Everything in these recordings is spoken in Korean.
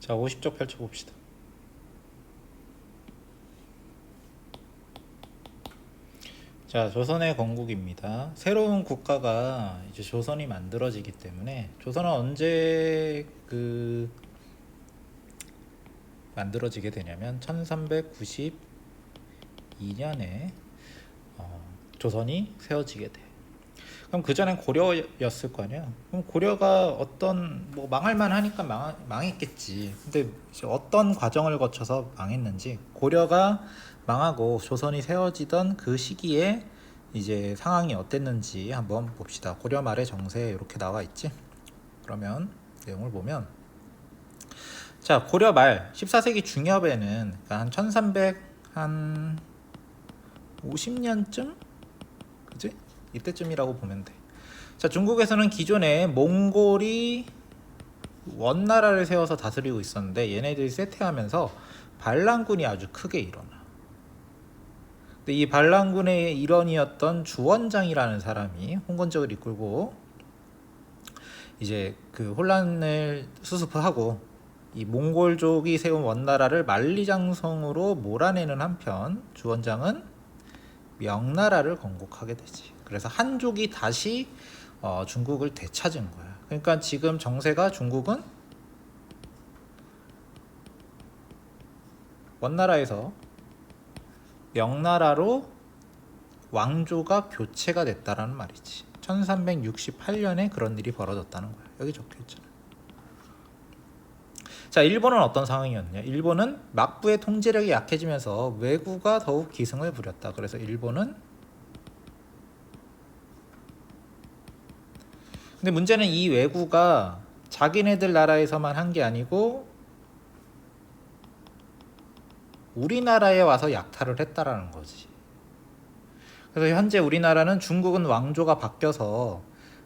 자, 50쪽 펼쳐봅시다. 자, 조선의 건국입니다. 새로운 국가가 이제 조선이 만들어지기 때문에 조선은 언제 만들어지게 되냐면 1392년에 조선이 세워지게 돼. 그럼 그 전엔 고려였을 거 아니야. 그럼 고려가 어떤 뭐 망할만 하니까 망했겠지. 근데 이제 어떤 과정을 거쳐서 망했는지, 고려가 망하고 조선이 세워지던 그 시기에 이제 상황이 어땠는지 한번 봅시다. 고려 말의 정세 이렇게 나와 있지. 그러면 내용을 보면, 자, 고려 말 14세기 중엽에는 그러니까 한 1350년쯤 그지? 이때쯤이라고 보면 돼. 자, 중국에서는 기존에 몽골이 원나라를 세워서 다스리고 있었는데 얘네들이 쇠퇴하면서 반란군이 아주 크게 일어나. 근데 이 반란군의 일원이었던 주원장이라는 사람이 홍건적을 이끌고 이제 그 혼란을 수습하고 이 몽골족이 세운 원나라를 만리장성으로 몰아내는 한편 주원장은 명나라를 건국하게 되지. 그래서 한족이 다시 중국을 되찾은 거야. 그러니까 지금 정세가 중국은 원나라에서 명나라로 왕조가 교체가 됐다라는 말이지. 1368년에 그런 일이 벌어졌다는 거야. 여기 적혀 있잖아. 자, 일본은 어떤 상황이었냐? 일본은 막부의 통제력이 약해지면서 왜구가 더욱 기승을 부렸다. 그래서 일본은, 근데 문제는 이 왜구가 자기네들 나라에서만 한 게 아니고 우리나라에 와서 약탈을 했다라는 거지. 그래서 현재 우리나라는 중국은 왕조가 바뀌어서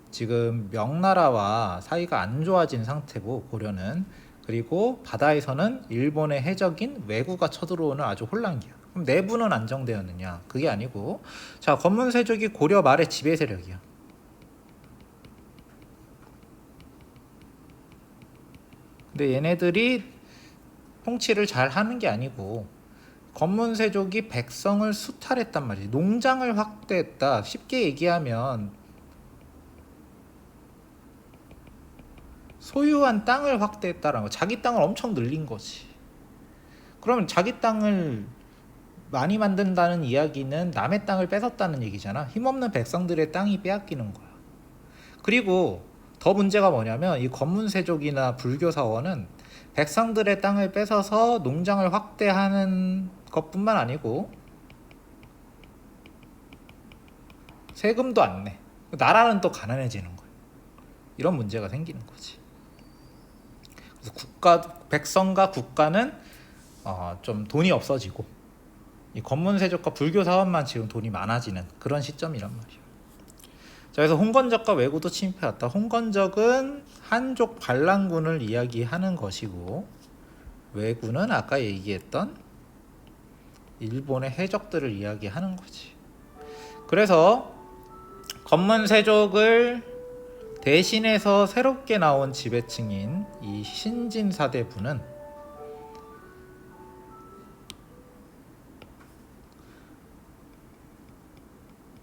지금 명나라와 사이가 안 좋아진 상태고, 고려는, 그리고 바다에서는 일본의 해적인 왜구가 쳐들어오는 아주 혼란기야. 그럼 내부는 안정되었느냐? 그게 아니고, 자, 권문세족이 고려 말의 지배 세력이야. 근데 얘네들이 통치를 잘 하는 게 아니고 권문세족이 백성을 수탈했단 말이지. 농장을 확대했다. 쉽게 얘기하면 소유한 땅을 확대했다라는 거. 자기 땅을 엄청 늘린 거지. 그러면 자기 땅을 많이 만든다는 이야기는 남의 땅을 뺏었다는 얘기잖아. 힘없는 백성들의 땅이 빼앗기는 거야. 그리고 더 문제가 뭐냐면 이 권문세족이나 불교사원은 백성들의 땅을 뺏어서 농장을 확대하는 것뿐만 아니고 세금도 안 내. 나라는 또 가난해지는 거야. 이런 문제가 생기는 거지. 그래서 백성과 국가는 좀 돈이 없어지고 이 권문세족과 불교사원만 지금 돈이 많아지는 그런 시점이란 말이야. 자, 그래서 홍건적과 왜구도 침입해왔다. 홍건적은 한족 반란군을 이야기하는 것이고, 왜구는 아까 얘기했던 일본의 해적들을 이야기하는 거지. 그래서 권문세족을 대신해서 새롭게 나온 지배층인 이 신진사대부는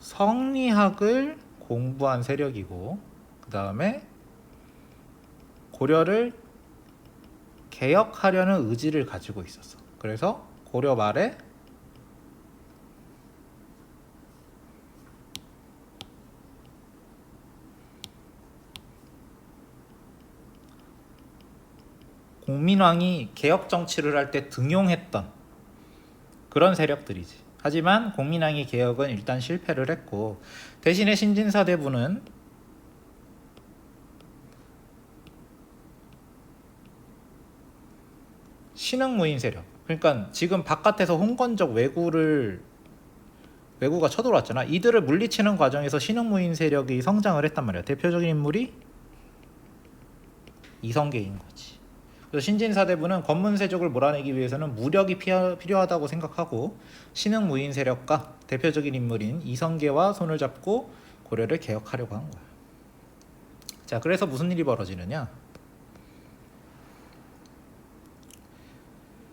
성리학을 공부한 세력이고, 그 다음에 고려를 개혁하려는 의지를 가지고 있었어. 그래서 고려 말에 공민왕이 개혁 정치를 할 때 등용했던 그런 세력들이지. 하지만 공민왕이 개혁은 일단 실패를 했고, 대신에 신진사대부는 신흥무인 세력. 그러니까 지금 바깥에서 홍건적 왜구가 쳐들어왔잖아. 이들을 물리치는 과정에서 신흥무인 세력이 성장을 했단 말이야. 대표적인 인물이 이성계인 거지. 그래서 신진사대부는 권문세족을 몰아내기 위해서는 무력이 필요하다고 생각하고 신흥무인 세력과 대표적인 인물인 이성계와 손을 잡고 고려를 개혁하려고 한 거야. 자, 그래서 무슨 일이 벌어지느냐?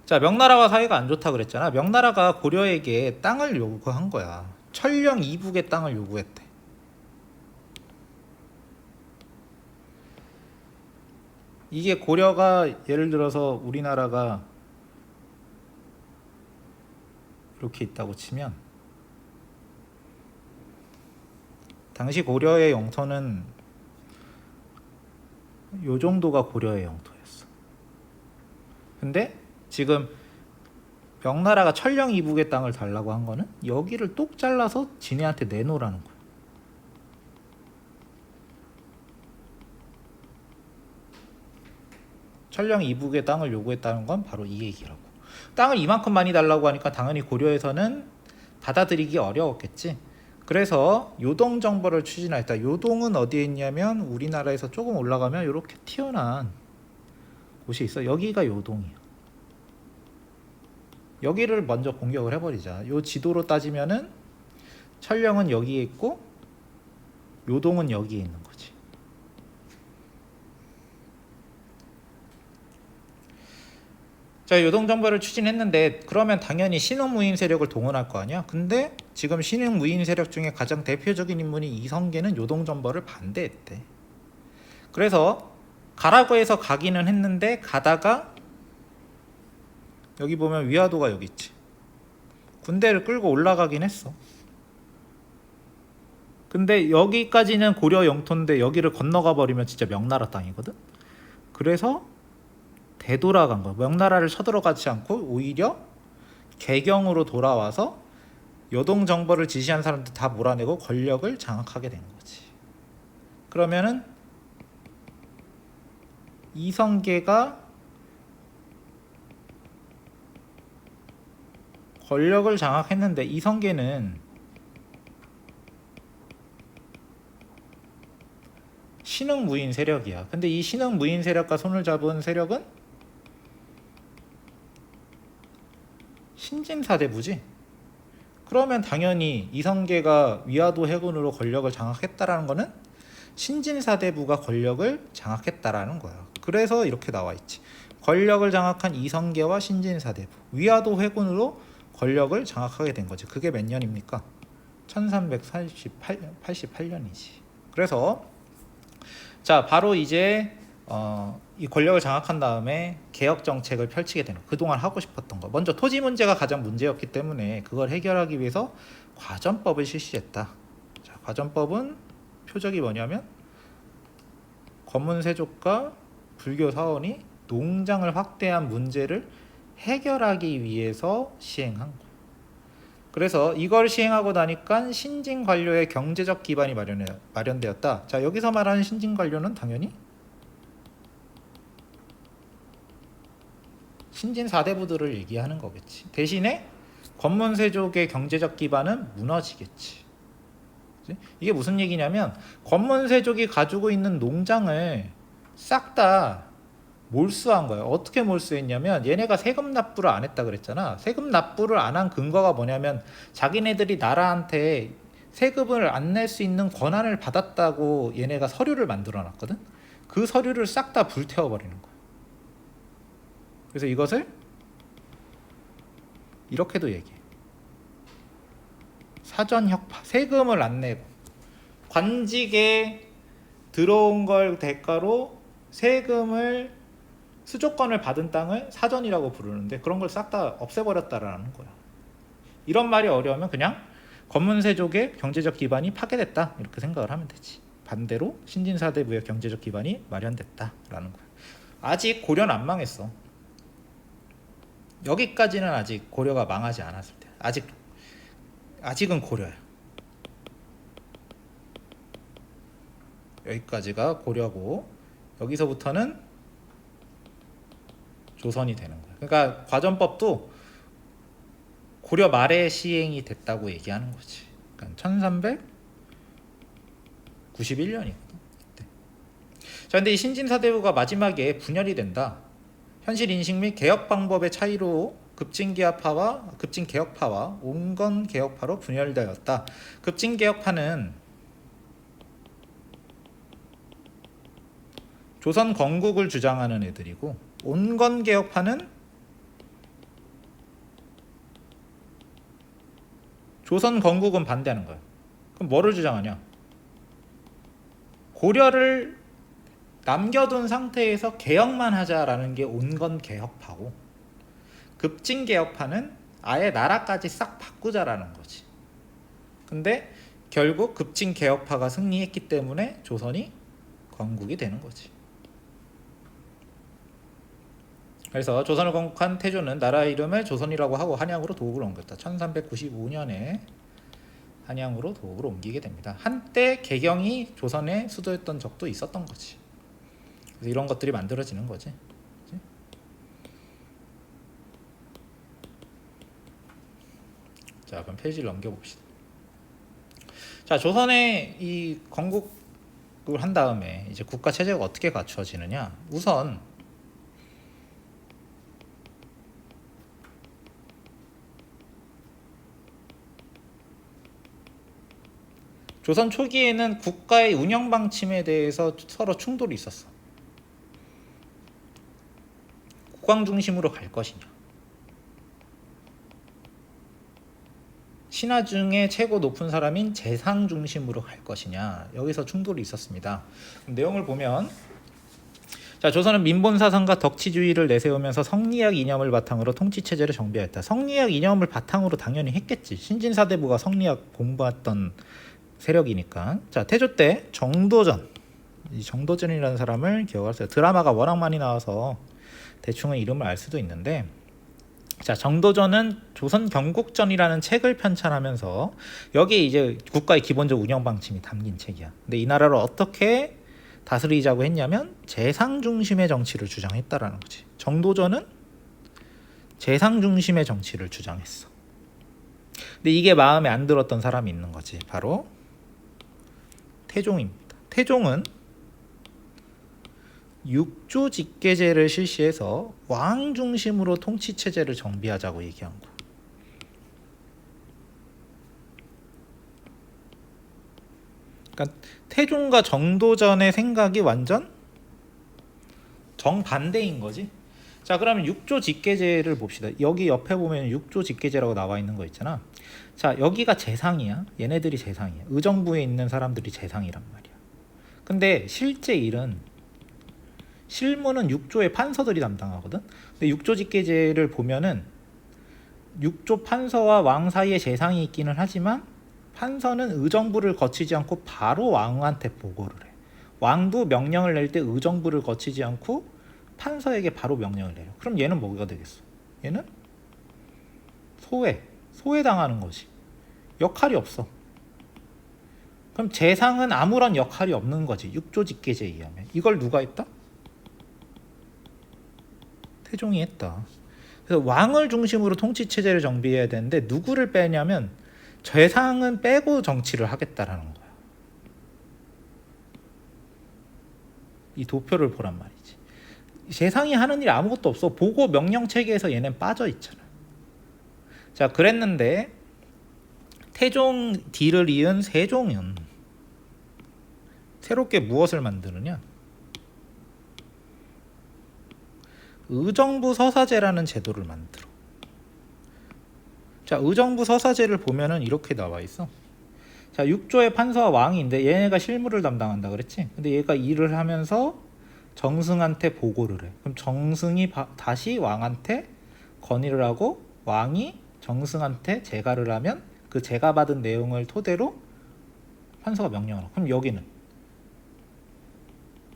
자, 명나라와 사이가 안 좋다 그랬잖아. 명나라가 고려에게 땅을 요구한 거야. 천령 이북의 땅을 요구했대. 이게 고려가 예를 들어서 우리나라가 이렇게 있다고 치면 당시 고려의 영토는 요 정도가 고려의 영토였어. 근데 지금 명나라가 천령 이북의 땅을 달라고 한 거는 여기를 똑 잘라서 지네한테 내놓으라는 거야. 천령 이북의 땅을 요구했다는 건 바로 이 얘기라고. 땅을 이만큼 많이 달라고 하니까 당연히 고려에서는 받아들이기 어려웠겠지. 그래서 요동 정벌을 추진했다. 요동은 어디에 있냐면 우리나라에서 조금 올라가면 이렇게 튀어나온 곳이 있어. 여기가 요동이야. 여기를 먼저 공격을 해버리자. 요 지도로 따지면은 천령은 여기에 있고 요동은 여기에 있는 거지. 자, 요동 정벌을 추진했는데 그러면 당연히 신흥무인 세력을 동원할 거 아니야. 근데 지금 신흥무인 세력 중에 가장 대표적인 인물이 이성계는 요동 정벌을 반대했대. 그래서 가라고 해서 가기는 했는데 가다가 여기 보면 위화도가 여기 있지. 군대를 끌고 올라가긴 했어. 근데 여기까지는 고려 영토인데 여기를 건너가 버리면 진짜 명나라 땅이거든. 그래서 되돌아간 거야. 명나라를 쳐들어가지 않고 오히려 개경으로 돌아와서 요동 정벌을 지시한 사람들 다 몰아내고 권력을 장악하게 된 거지. 그러면은 이성계가 권력을 장악했는데 이성계는 신흥무인 세력이야. 근데 이 신흥무인 세력과 손을 잡은 세력은 신진사대부지. 그러면 당연히 이성계가 위화도 해군으로 권력을 장악했다라는 거는 신진사대부가 권력을 장악했다라는 거야. 그래서 이렇게 나와 있지. 권력을 장악한 이성계와 신진사대부, 위화도 해군으로 권력을 장악하게 된 거지. 그게 몇 년입니까? 1388년이지. 그래서 자, 바로 이제 이 권력을 장악한 다음에 개혁 정책을 펼치게 되는, 그동안 하고 싶었던 거. 먼저 토지 문제가 가장 문제였기 때문에 그걸 해결하기 위해서 과전법을 실시했다. 자, 과전법은 표적이 뭐냐면 권문세족과 불교 사원이 농장을 확대한 문제를 해결하기 위해서 시행한 거예요. 그래서 이걸 시행하고 나니까 신진 관료의 경제적 기반이 마련되었다. 자, 여기서 말하는 신진 관료는 당연히 신진 사대부들을 얘기하는 거겠지. 대신에 권문세족의 경제적 기반은 무너지겠지. 이게 무슨 얘기냐면 권문세족이 가지고 있는 농장을 싹 다 몰수한 거예요. 어떻게 몰수했냐면 얘네가 세금 납부를 안 했다 그랬잖아. 세금 납부를 안 한 근거가 뭐냐면 자기네들이 나라한테 세금을 안 낼 수 있는 권한을 받았다고 얘네가 서류를 만들어 놨거든. 그 서류를 싹 다 불태워 버리는 거야. 그래서 이것을 이렇게도 얘기해. 사전혁파. 세금을 안 내고 관직에 들어온 걸 대가로 세금을 수조권을 받은 땅을 사전이라고 부르는데 그런 걸 싹 다 없애버렸다라는 거야. 이런 말이 어려우면 그냥 권문세족의 경제적 기반이 파괴됐다 이렇게 생각을 하면 되지. 반대로 신진사대부의 경제적 기반이 마련됐다라는 거야. 아직 고려는 안 망했어. 여기까지는 아직 고려가 망하지 않았을 때. 아직은 고려야. 여기까지가 고려고 여기서부터는 조선이 되는 거야. 그러니까 과전법도 고려 말에 시행이 됐다고 얘기하는 거지. 그러니까 1391년이거든. 자, 근데 이 신진사대부가 마지막에 분열이 된다. 현실 인식 및 개혁 방법의 차이로 급진개혁파와 온건개혁파로 분열되었다. 급진개혁파는 조선 건국을 주장하는 애들이고 온건개혁파는 조선 건국은 반대하는 거야. 그럼 뭐를 주장하냐? 고려를 남겨둔 상태에서 개혁만 하자라는 게 온건 개혁파고, 급진개혁파는 아예 나라까지 싹 바꾸자라는 거지. 근데 결국 급진개혁파가 승리했기 때문에 조선이 건국이 되는 거지. 그래서 조선을 건국한 태조는 나라 이름을 조선이라고 하고 한양으로 도읍을 옮겼다. 1395년에 한양으로 도읍을 옮기게 됩니다. 한때 개경이 조선의 수도였던 적도 있었던 거지. 그래서 이런 것들이 만들어지는 거지. 그치? 자, 그럼 페이지를 넘겨봅시다. 자, 조선의 이 건국을 한 다음에 이제 국가 체제가 어떻게 갖추어지느냐? 우선 조선 초기에는 국가의 운영 방침에 대해서 서로 충돌이 있었어. 국왕 중심으로 갈 것이냐, 신하 중에 최고 높은 사람인 재상 중심으로 갈 것이냐, 여기서 충돌이 있었습니다. 내용을 보면, 자, 조선은 민본사상과 덕치주의를 내세우면서 성리학 이념을 바탕으로 통치체제를 정비했다. 성리학 이념을 바탕으로 당연히 했겠지. 신진사대부가 성리학 공부했던 세력이니까. 자, 태조 때 정도전, 이 정도전이라는 사람을 기억하세요. 드라마가 워낙 많이 나와서 대충은 이름을 알 수도 있는데, 자, 정도전은 조선 경국전이라는 책을 편찬하면서 여기에 이제 국가의 기본적 운영 방침이 담긴 책이야. 근데 이 나라를 어떻게 다스리자고 했냐면 재상 중심의 정치를 주장했다라는 거지. 정도전은 재상 중심의 정치를 주장했어. 근데 이게 마음에 안 들었던 사람이 있는 거지. 바로 태종입니다. 태종은 육조직계제를 실시해서 왕 중심으로 통치체제를 정비하자고 얘기한 거. 그러니까 태종과 정도전의 생각이 완전 정반대인 거지. 자, 그러면 육조직계제를 봅시다. 여기 옆에 보면 육조직계제라고 나와 있는 거 있잖아. 자, 여기가 재상이야. 얘네들이 재상이야. 의정부에 있는 사람들이 재상이란 말이야. 근데 실제 일은, 실무는 육조의 판서들이 담당하거든. 근데 육조직계제를 보면은 육조 판서와 왕 사이에 재상이 있기는 하지만 판서는 의정부를 거치지 않고 바로 왕한테 보고를 해. 왕도 명령을 낼 때 의정부를 거치지 않고 판서에게 바로 명령을 내려. 그럼 얘는 뭐가 되겠어? 얘는 소외당하는 거지. 역할이 없어. 그럼 재상은 아무런 역할이 없는 거지. 육조직계제에 의하면. 이걸 누가 했다? 태종이 했다. 그래서 왕을 중심으로 통치체제를 정비해야 되는데 누구를 빼냐면 재상은 빼고 정치를 하겠다라는 거야. 이 도표를 보란 말이지. 재상이 하는 일이 아무것도 없어. 보고 명령 체계에서 얘는 빠져 있잖아. 자, 그랬는데 태종 뒤를 이은 세종은 새롭게 무엇을 만드느냐? 의정부 서사제라는 제도를 만들어. 자, 의정부 서사제를 보면은 이렇게 나와 있어. 자, 육조의 판서와 왕인데 얘네가 실무를 담당한다 그랬지? 근데 얘가 일을 하면서 정승한테 보고를 해. 그럼 정승이 다시 왕한테 건의를 하고 왕이 정승한테 제가를 하면 그 제가 받은 내용을 토대로 판서가 명령을 하고. 그럼 여기는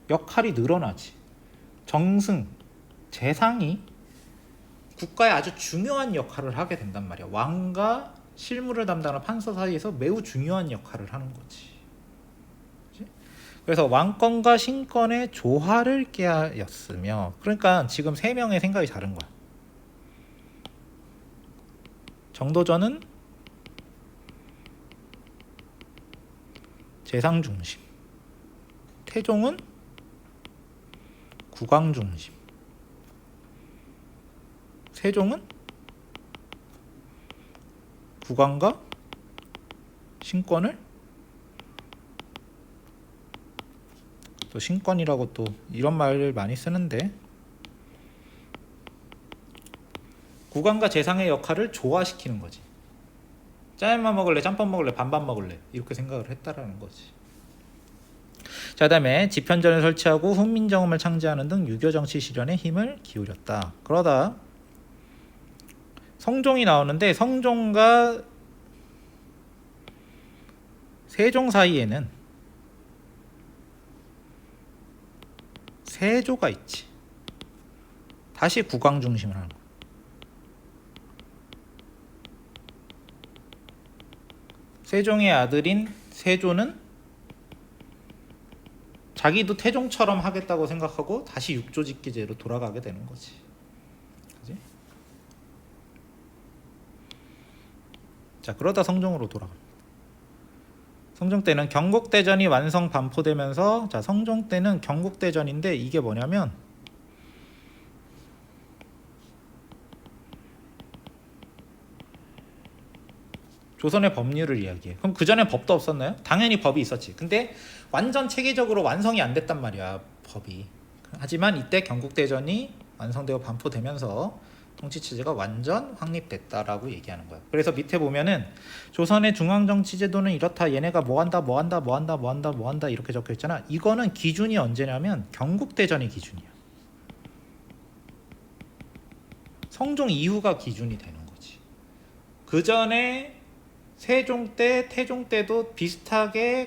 역할이 늘어나지. 정승, 재상이 국가에 아주 중요한 역할을 하게 된단 말이야. 왕과 실무를 담당하는 판서 사이에서 매우 중요한 역할을 하는 거지. 그치? 그래서 왕권과 신권의 조화를 꾀하였으며, 그러니까 지금 세 명의 생각이 다른 거야. 정도전은 재상 중심, 태종은 국왕 중심, 세종은 국왕과 신권을, 또 신권이라고 또 이런 말을 많이 쓰는데, 국왕과 재상의 역할을 조화시키는 거지. 짜장면 먹을래, 짬뽕 먹을래, 반반 먹을래 이렇게 생각을 했다라는 거지. 자, 그다음에 집현전을 설치하고 훈민정음을 창제하는 등 유교 정치 실현에 힘을 기울였다. 그러다 성종이 나오는데 성종과 세종 사이에는 세조가 있지. 다시 국왕 중심을 하는 거야. 세종의 아들인 세조는 자기도 태종처럼 하겠다고 생각하고 다시 육조직기제로 돌아가게 되는 거지. 그지? 자, 그러다 성종으로 돌아갑니다. 성종 때는 경국대전이 완성 반포되면서, 자, 성종 때는 경국대전인데 이게 뭐냐면 조선의 법률을 이야기해. 그럼 그전에 법도 없었나요? 당연히 법이 있었지. 근데 완전 체계적으로 완성이 안 됐단 말이야, 법이. 하지만 이때 경국대전이 완성되고 반포되면서 통치체제가 완전 확립됐다라고 얘기하는 거야. 그래서 밑에 보면은 조선의 중앙정치제도는 이렇다. 얘네가 뭐한다 이렇게 적혀 있잖아. 이거는 기준이 언제냐면 경국대전이 기준이야. 성종 이후가 기준이 되는 거지. 그 전에 세종 때, 태종 때도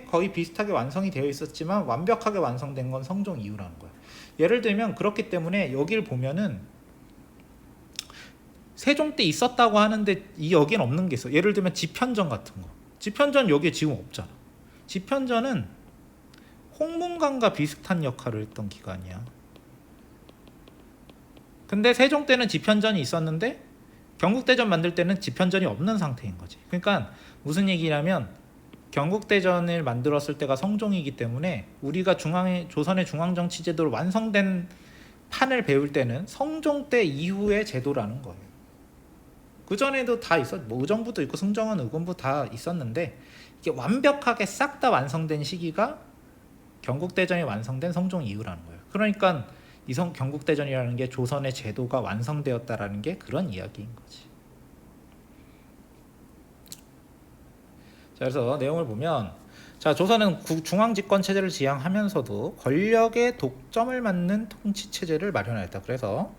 거의 비슷하게 완성이 되어 있었지만 완벽하게 완성된 건 성종 이후라는 거야. 예를 들면 그렇기 때문에 여기를 보면은 세종 때 있었다고 하는데 여기는 없는 게 있어. 예를 들면 집현전 같은 거. 집현전 여기에 지금 없잖아. 집현전은 홍문관과 비슷한 역할을 했던 기관이야. 근데 세종 때는 집현전이 있었는데 경국대전 만들 때는 집현전이 없는 상태인 거지. 그러니까 무슨 얘기냐면 경국대전을 만들었을 때가 성종이기 때문에 우리가 조선의 중앙정치제도로 완성된 판을 배울 때는 성종 때 이후의 제도라는 거예요. 그 전에도 다 뭐 의정부도 있고 승정원, 의금부 다 있었는데 이게 완벽하게 싹 다 완성된 시기가 경국대전이 완성된 성종 이후라는 거예요. 그러니까 경국대전이라는 게 조선의 제도가 완성되었다라는 게 그런 이야기인 거지. 자, 그래서 내용을 보면, 자, 조선은 중앙집권 체제를 지향하면서도 권력의 독점을 막는 통치 체제를 마련하였다. 그래서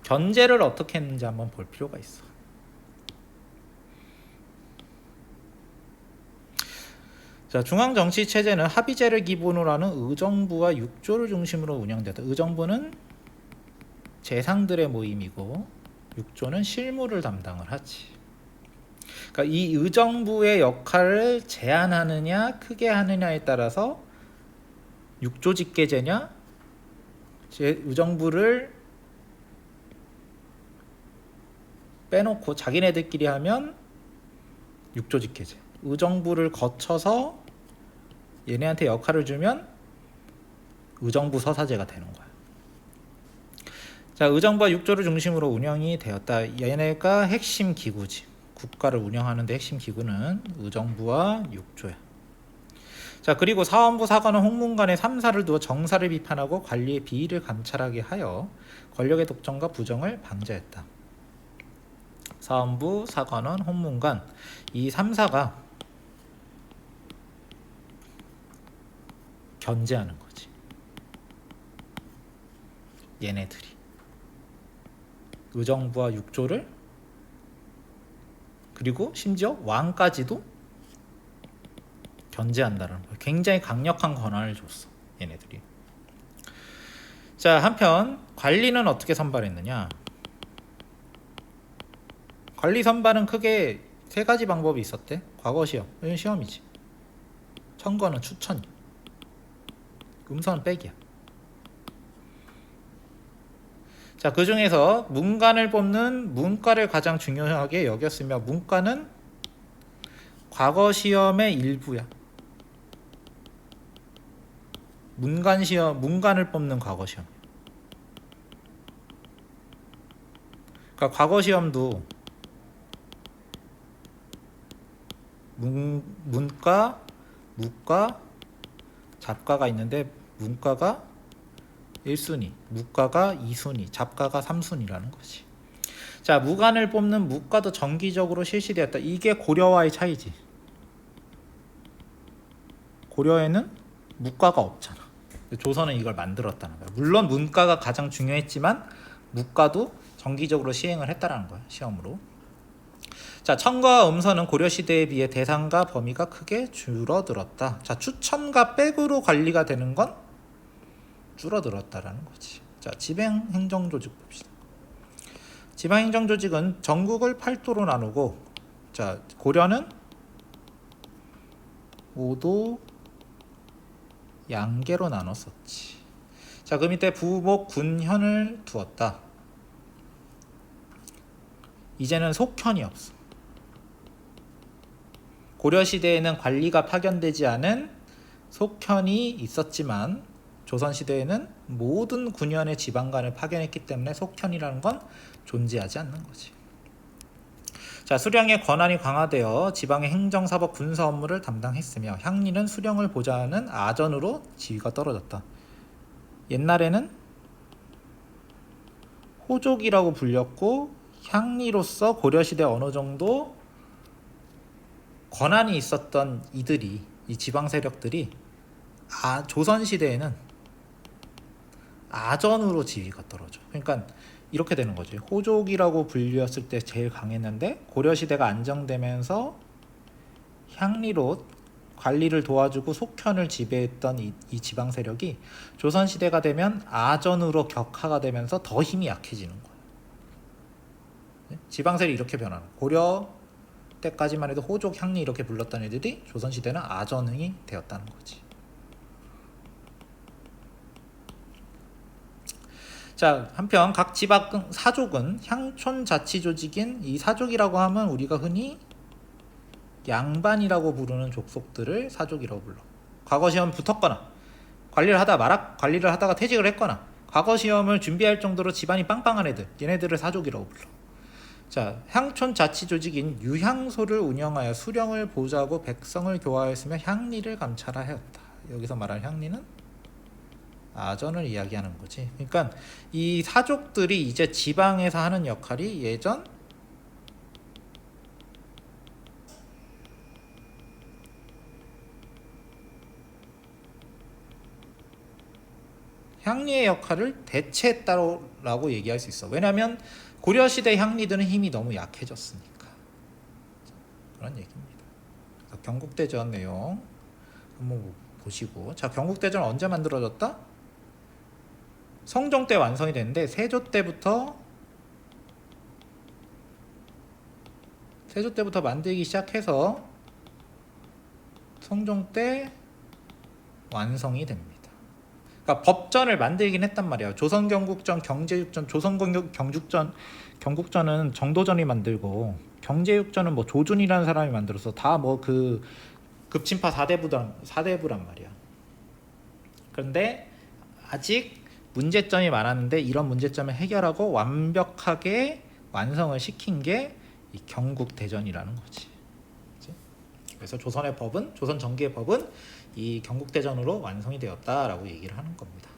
견제를 어떻게 했는지 한번 볼 필요가 있어. 자, 중앙정치체제는 합의제를 기본으로 하는 의정부와 육조를 중심으로 운영되었다. 의정부는 재상들의 모임이고 육조는 실무를 담당을 하지. 그러니까 이 의정부의 역할을 제한하느냐 크게 하느냐에 따라서 육조직계제냐 의정부를 빼놓고 자기네들끼리 하면 육조직계제, 의정부를 거쳐서 얘네한테 역할을 주면 의정부 서사제가 되는 거야. 자, 의정부와 육조를 중심으로 운영이 되었다. 얘네가 핵심 기구지. 국가를 운영하는 데 핵심 기구는 의정부와 육조야. 자, 그리고 사원부, 사관원, 홍문관의 3사를 두어 정사를 비판하고 관리의 비위를 감찰하게 하여 권력의 독점과 부정을 방지했다. 사원부, 사관원, 홍문관 이 3사가 견제하는 거지. 얘네들이 의정부와 육조를, 그리고 심지어 왕까지도 견제한다는 거예요. 굉장히 강력한 권한을 줬어, 얘네들이. 자, 한편 관리는 어떻게 선발했느냐? 관리 선발은 크게 3가지 방법이 있었대. 과거 시험, 이건 시험이지. 청거는 추천이야. 음서는 빼기야. 자, 그 중에서 문관을 뽑는 문과를 가장 중요하게 여겼으며, 문과는 과거 시험의 일부야. 문관을 뽑는 과거 시험. 그러니까 과거 시험도 문과, 무과, 잡과가 있는데 문과가 1순위, 무과가 2순위, 잡과가 3순위라는 거지. 자, 무관을 뽑는 무과도 정기적으로 실시되었다. 이게 고려와의 차이지. 고려에는 무과가 없잖아. 조선은 이걸 만들었다는 거야. 물론 문과가 가장 중요했지만 무과도 정기적으로 시행을 했다라는 거야, 시험으로. 자, 청과와 음서는 고려시대에 비해 대상과 범위가 크게 줄어들었다. 자, 추첨과 백으로 관리가 되는 건 줄어들었다라는 거지. 자, 지방행정조직 봅시다. 지방행정조직은 전국을 8도로 나누고, 자, 고려는 5도 양계로 나눴었지. 자, 그 밑에 부목 군현을 두었다. 이제는 속현이 없어. 고려시대에는 관리가 파견되지 않은 속현이 있었지만 조선시대에는 모든 군현의 지방관을 파견했기 때문에 속현이라는 건 존재하지 않는 거지. 자, 수령의 권한이 강화되어 지방의 행정사법 군사 업무를 담당했으며 향리는 수령을 보좌하는 아전으로 지위가 떨어졌다. 옛날에는 호족이라고 불렸고 향리로서 고려시대 어느 정도 권한이 있었던 이들이, 이 지방 세력들이 조선시대에는 아전으로 지위가 떨어져. 그러니까 이렇게 되는 거지. 호족이라고 불렸을 때 제일 강했는데 고려시대가 안정되면서 향리로 관리를 도와주고 속현을 지배했던 이 지방 세력이 조선시대가 되면 아전으로 격하가 되면서 더 힘이 약해지는 거야. 지방 세력이 이렇게 변하는 거야. 고려 때까지만 해도 호족, 향리 이렇게 불렀던 애들이 조선시대는 아전이 되었다는 거지. 자, 한편 각 지방 사족은 향촌 자치조직인 이 사족이라고 하면 우리가 흔히 양반이라고 부르는 족속들을 사족이라고 불러. 과거 시험 붙었거나 관리를 하다가 퇴직을 했거나 과거 시험을 준비할 정도로 집안이 빵빵한 애들, 얘네들을 사족이라고 불러. 자, 향촌 자치조직인 유향소를 운영하여 수령을 보좌하고 백성을 교화하였으며 향리를 감찰하였다. 여기서 말할 향리는 아전을 이야기하는 거지. 그러니까 이 사족들이 이제 지방에서 하는 역할이 예전 향리의 역할을 대체했다라고 얘기할 수 있어. 왜냐하면 고려시대 향리들은 힘이 너무 약해졌으니까. 그런 얘기입니다. 경국대전 내용 한번 보시고, 자, 경국대전 언제 만들어졌다? 성종 때 완성이 됐는데 세조 때부터 만들기 시작해서 성종 때 완성이 됩니다. 그러니까 법전을 만들긴 했단 말이에요. 조선 경국전, 경제육전, 경국전은 정도전이 만들고 경제육전은 뭐 조준이라는 사람이 만들어서 다 뭐 그 급진파 4대부란 말이야. 그런데 아직 문제점이 많았는데 이런 문제점을 해결하고 완벽하게 완성을 시킨 게 이 경국대전이라는 거지. 그치? 그래서 조선 정기의 법은 이 경국대전으로 완성이 되었다라고 얘기를 하는 겁니다.